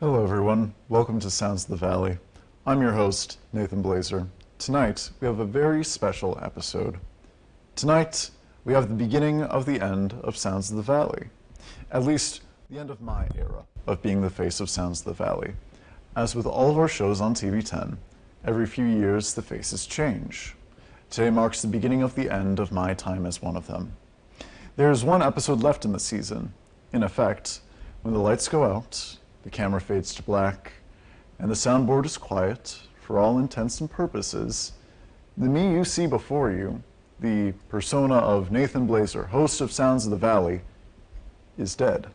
Hello everyone, welcome to Sounds of the Valley. I'm your host, Nathan Blaser. Tonight, we have a very special episode. Tonight, we have the beginning of the end of Sounds of the Valley. At least, the end of my era of being the face of Sounds of the Valley. As with all of our shows on TV10, every few years the faces change. Today marks the beginning of the end of my time as one of them. There is one episode left in the season. In effect, when the lights go out, the camera fades to black, and the soundboard is quiet, for all intents and purposes, the me you see before you, the persona of Nathan Blaser, host of Sounds of the Valley, is dead.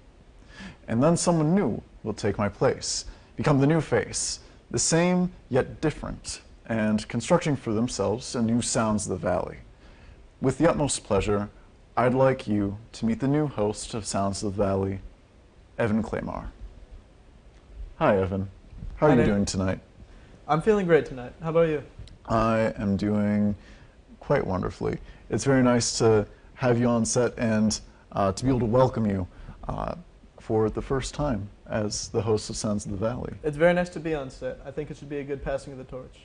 And then someone new will take my place, become the new face, the same yet different, and constructing for themselves a new Sounds of the Valley. With the utmost pleasure, I'd like you to meet the new host of Sounds of the Valley, Evan Klamar. Hi, Evan. How are you doing tonight? I'm feeling great tonight. How about you? I am doing quite wonderfully. It's very nice to have you on set and to be able to welcome you for the first time as the host of Sounds of the Valley. It's very nice to be on set. I think it should be a good passing of the torch.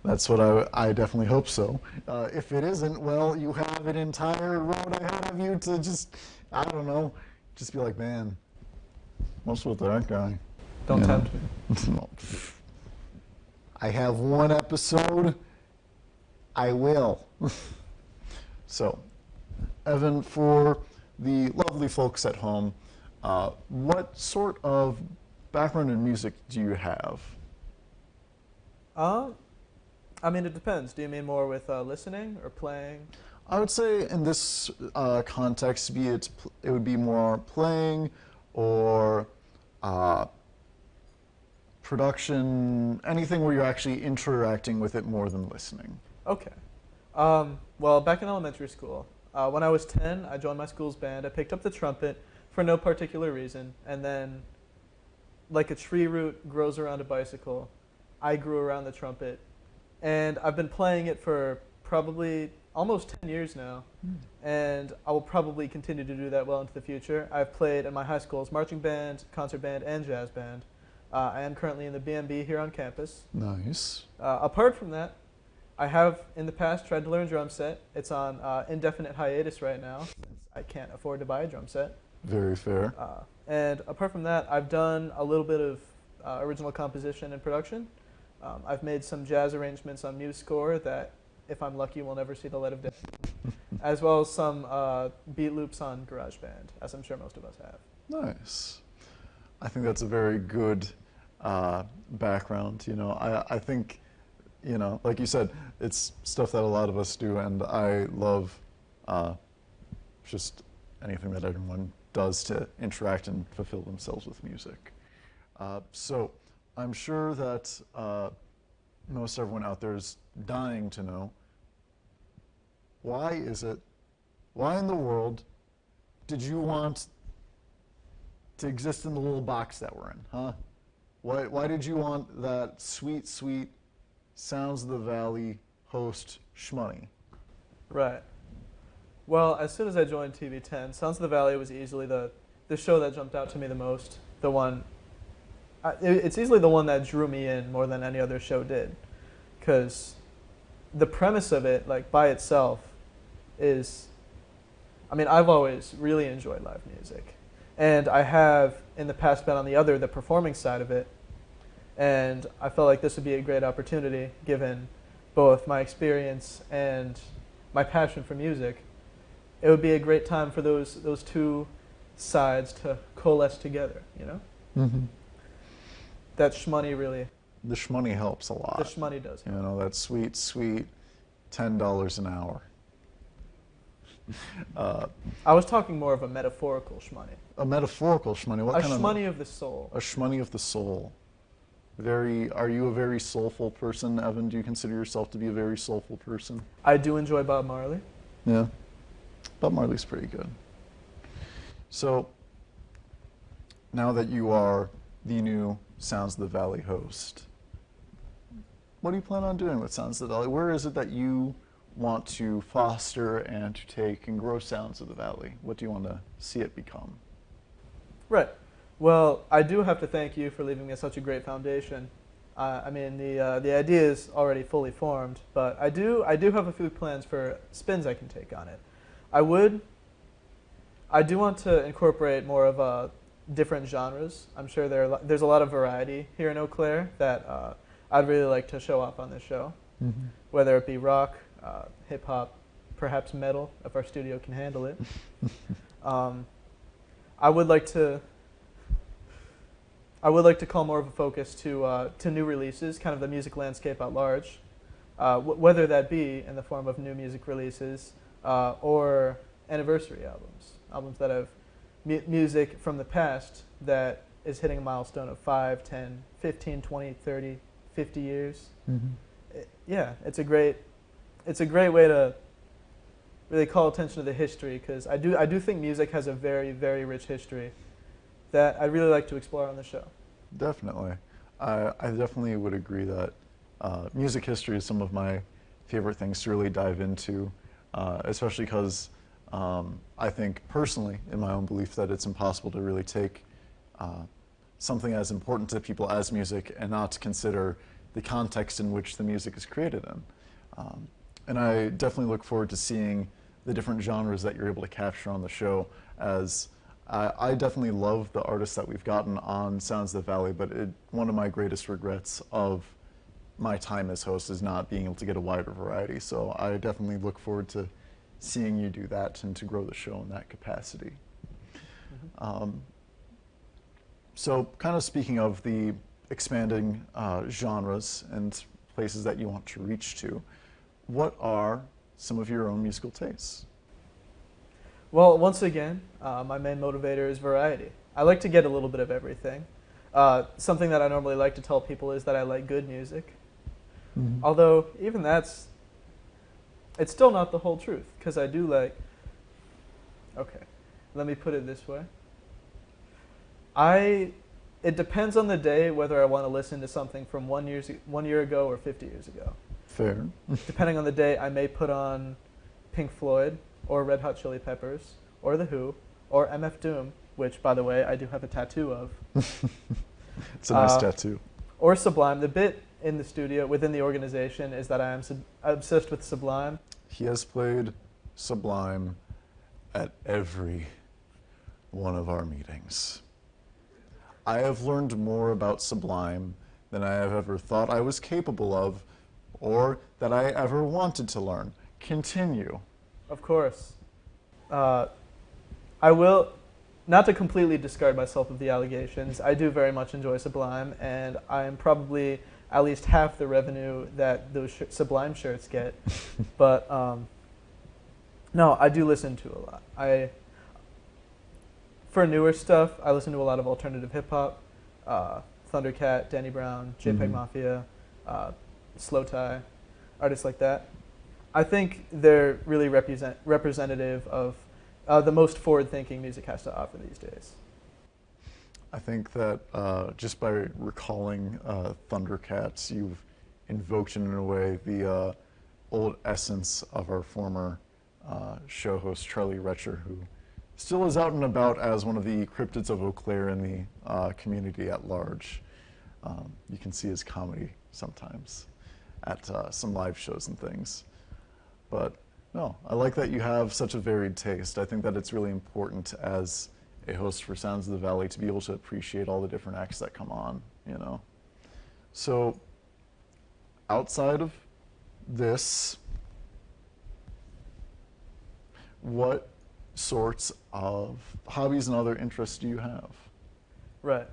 That's what I definitely hope so. If it isn't, well, you have an entire road ahead of you to just, I don't know, just be like, man, what's with that guy? Don't tempt me. No. I have one episode. I will. So, Evan, for the lovely folks at home, what sort of background in music do you have? I mean, it depends. Do you mean more with listening or playing? I would say in this context, it would be more playing or production, anything where you're actually interacting with it more than listening. Okay. Well, back in elementary school, when I was 10, I joined my school's band. I picked up the trumpet for no particular reason, and then, like a tree root grows around a bicycle, I grew around the trumpet, and I've been playing it for probably almost 10 years now, and I will probably continue to do that well into the future. I've played in my high school's marching band, concert band, and jazz band. I am currently in the BMB here on campus. Nice. Apart from that, I have in the past tried to learn drum set. It's on indefinite hiatus right now, since I can't afford to buy a drum set. Very fair. And apart from that, I've done a little bit of original composition and production. I've made some jazz arrangements on MuseScore that, if I'm lucky, will never see the light of day, as well as some beat loops on GarageBand, as I'm sure most of us have. Nice. I think that's a very good background. You know, I think, you know, like you said, it's stuff that a lot of us do, and I love just anything that everyone does to interact and fulfill themselves with music. So I'm sure that most everyone out there is dying to know, why in the world did you want to exist in the little box that we're in, huh? Why did you want that sweet, sweet Sounds of the Valley host schmoney? Right. Well, as soon as I joined TV10, Sounds of the Valley was easily the show that jumped out to me the most. The one, it's easily the one that drew me in more than any other show did, because the premise of it, like by itself, is, I mean, I've always really enjoyed live music. And I have, in the past, been on the performing side of it. And I felt like this would be a great opportunity, given both my experience and my passion for music. It would be a great time for those two sides to coalesce together, you know? Mm-hmm. That shmoney really... The shmoney helps a lot. The shmoney does help. You know, that sweet, sweet $10 an hour. I was talking more of a metaphorical shmoney. A metaphorical shmoney? What kind of... A shmoney of the soul. A shmoney of the soul. Are you a very soulful person, Evan? Do you consider yourself to be a very soulful person? I do enjoy Bob Marley. Yeah. Bob Marley's pretty good. So, now that you are the new Sounds of the Valley host, what do you plan on doing with Sounds of the Valley? Where is it that you want to foster and to take and grow Sounds of the Valley? What do you want to see it become? Right. Well, I do have to thank you for leaving me such a great foundation. I mean, the idea is already fully formed, but I do have a few plans for spins I can take on it. I would I do want to incorporate more of different genres. I'm sure there's a lot of variety here in Eau Claire that I'd really like to show off on this show, whether it be rock, hip hop, perhaps metal, if our studio can handle it. I would like to. I would like to call more of a focus to new releases, kind of the music landscape at large, whether that be in the form of new music releases or anniversary albums that have music from the past that is hitting a milestone of 5, 10, 15, 20, 30, 50 years. Yeah, it's a great way to really call attention to the history, because I do think music has a very, very rich history that I'd really like to explore on the show. Definitely. I definitely would agree that music history is some of my favorite things to really dive into, especially because I think personally, in my own belief, that it's impossible to really take something as important to people as music and not consider the context in which the music is created in. And I definitely look forward to seeing the different genres that you're able to capture on the show, as I definitely love the artists that we've gotten on Sounds of the Valley, but one of my greatest regrets of my time as host is not being able to get a wider variety. So I definitely look forward to seeing you do that and to grow the show in that capacity. So kind of speaking of the expanding genres and places that you want to reach to, what are some of your own musical tastes? Well, once again, my main motivator is variety. I like to get a little bit of everything. Something that I normally like to tell people is that I like good music. Although, even it's still not the whole truth, because I do like, okay, let me put it this way. It depends on the day whether I want to listen to something from 1 year ago or 50 years ago. Fair. Depending on the day, I may put on Pink Floyd, or Red Hot Chili Peppers, or The Who, or MF Doom, which, by the way, I do have a tattoo of. It's a nice tattoo. Or Sublime. The bit in the studio, within the organization, is that I am obsessed with Sublime. He has played Sublime at every one of our meetings. I have learned more about Sublime than I have ever thought I was capable of, or that I ever wanted to learn. Continue. Of course. I will, not to completely discard myself of the allegations, I do very much enjoy Sublime, and I am probably at least half the revenue that those Sublime shirts get. But no, I do listen to a lot. For newer stuff, I listen to a lot of alternative hip hop, Thundercat, Danny Brown, JPEG Mafia, Slow Tie, artists like that. I think they're really representative of the most forward-thinking music has to offer these days. I think that just by recalling Thundercats, you've invoked in a way the old essence of our former show host, Charlie Retcher, who still is out and about as one of the cryptids of Eau Claire in the community at large. You can see his comedy sometimes at some live shows and things. But no, I like that you have such a varied taste. I think that it's really important as a host for Sounds of the Valley to be able to appreciate all the different acts that come on, you know. So outside of this, what sorts of hobbies and other interests do you have? Right.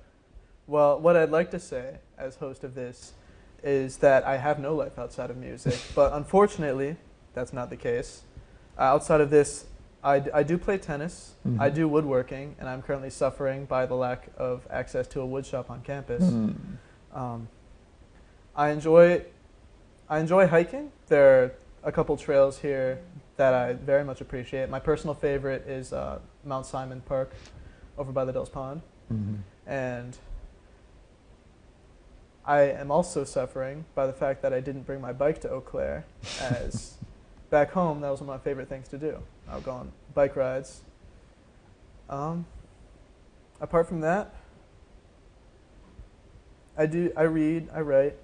Well, what I'd like to say as host of this is that I have no life outside of music, but unfortunately, that's not the case. Outside of this, I do play tennis, I do woodworking, and I'm currently suffering by the lack of access to a wood shop on campus. I enjoy hiking. There are a couple trails here that I very much appreciate. My personal favorite is Mount Simon Park over by the Dells Pond. And I am also suffering by the fact that I didn't bring my bike to Eau Claire, as back home, that was one of my favorite things to do. I would go on bike rides. Apart from that, I do. I read. I write.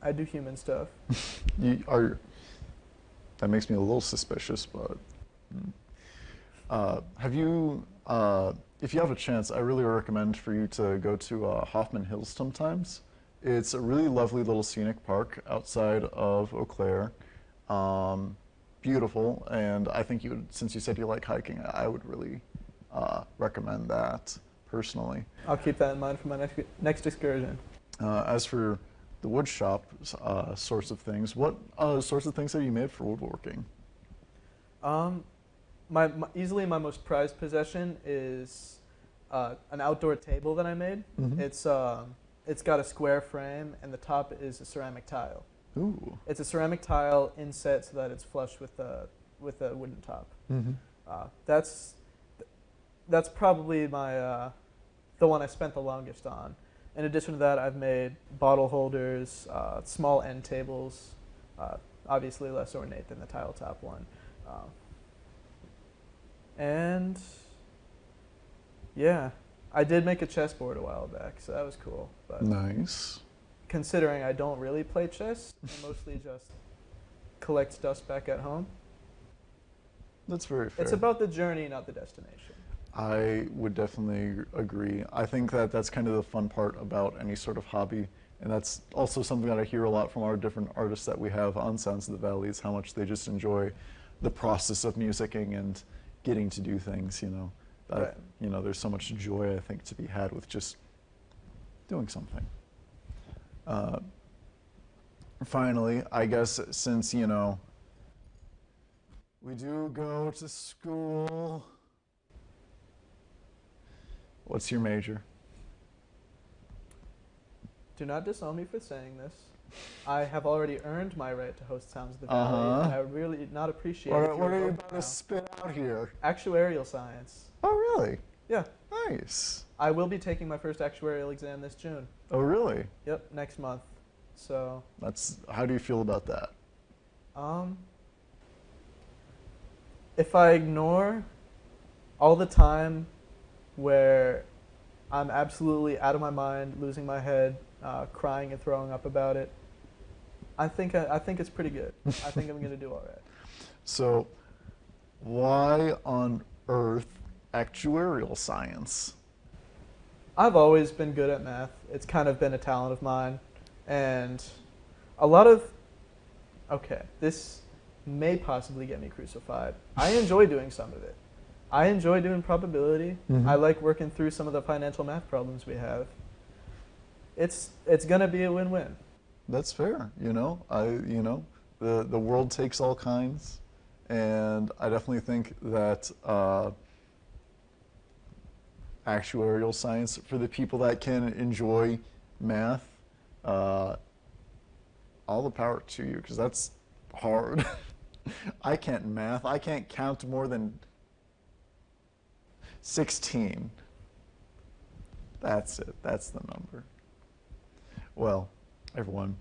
I do human stuff. You are. That makes me a little suspicious, but have you? If you have a chance, I really recommend for you to go to Hoffman Hills sometimes. It's a really lovely little scenic park outside of Eau Claire. Beautiful, and I think you would, since you said you like hiking, I would really recommend that personally. I'll keep that in mind for my next excursion. As for the wood shop sorts of things, what sorts of things have you made for woodworking? Easily my most prized possession is an outdoor table that I made. Mm-hmm. It's got a square frame, and the top is a ceramic tile. Ooh. It's a ceramic tile inset so that it's flush with a wooden top. Mm-hmm. That's probably my the one I spent the longest on. In addition to that, I've made bottle holders, small end tables, obviously less ornate than the tile top one. And yeah, I did make a chessboard a while back, so that was cool. But Nice. considering I don't really play chess, I mostly just collect dust back at home. That's very fair. It's about the journey, not the destination. I would definitely agree. I think that that's kind of the fun part about any sort of hobby, and that's also something that I hear a lot from our different artists that we have on Sounds of the Valley, is how much they just enjoy the process of musicking and getting to do things, you know. Right. You know, there's so much joy, I think, to be had with just doing something. Finally, I guess since, you know, we do go to school, what's your major? Do not disown me for saying this. I have already earned my right to host Sounds of the Valley, and I would really not appreciate it. What are you vote about now. to spit out here? Actuarial science. Oh, really? Yeah. Nice. I will be taking my first actuarial exam this June. Oh, really? Yep, next month. So, How do you feel about that? if I ignore all the time where I'm absolutely out of my mind, losing my head, crying and throwing up about it, I think it's pretty good. I think I'm gonna do all right. So, why on earth actuarial science? I've always been good at math. It's kind of been a talent of mine. And a lot of, okay, this may possibly get me crucified. I enjoy doing some of it. I enjoy doing probability. Mhm. I like working through some of the financial math problems we have. It's gonna be a win-win. That's fair. You know, the world takes all kinds, and I definitely think that actuarial science, for the people that can enjoy math, all the power to you, because that's hard. I can't math. I can't count more than 16. That's it. That's the number. Well, everyone,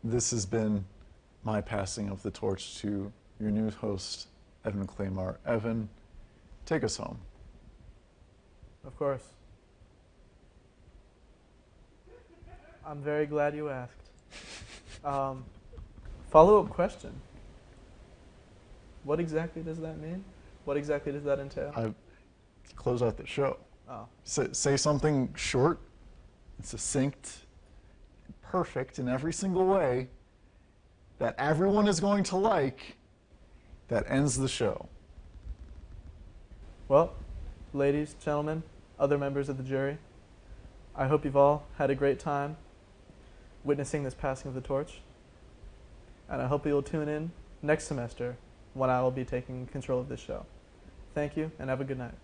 this has been my passing of the torch to your new host, Evan Klamar. Evan, take us home. Of course. I'm very glad you asked. Follow-up question. What exactly does that mean? What exactly does that entail? Close out the show. Oh. Say something short, succinct, perfect in every single way that everyone is going to like, that ends the show. Well, ladies, gentlemen, other members of the jury, I hope you've all had a great time witnessing this passing of the torch. And I hope you'll tune in next semester when I will be taking control of this show. Thank you, and have a good night.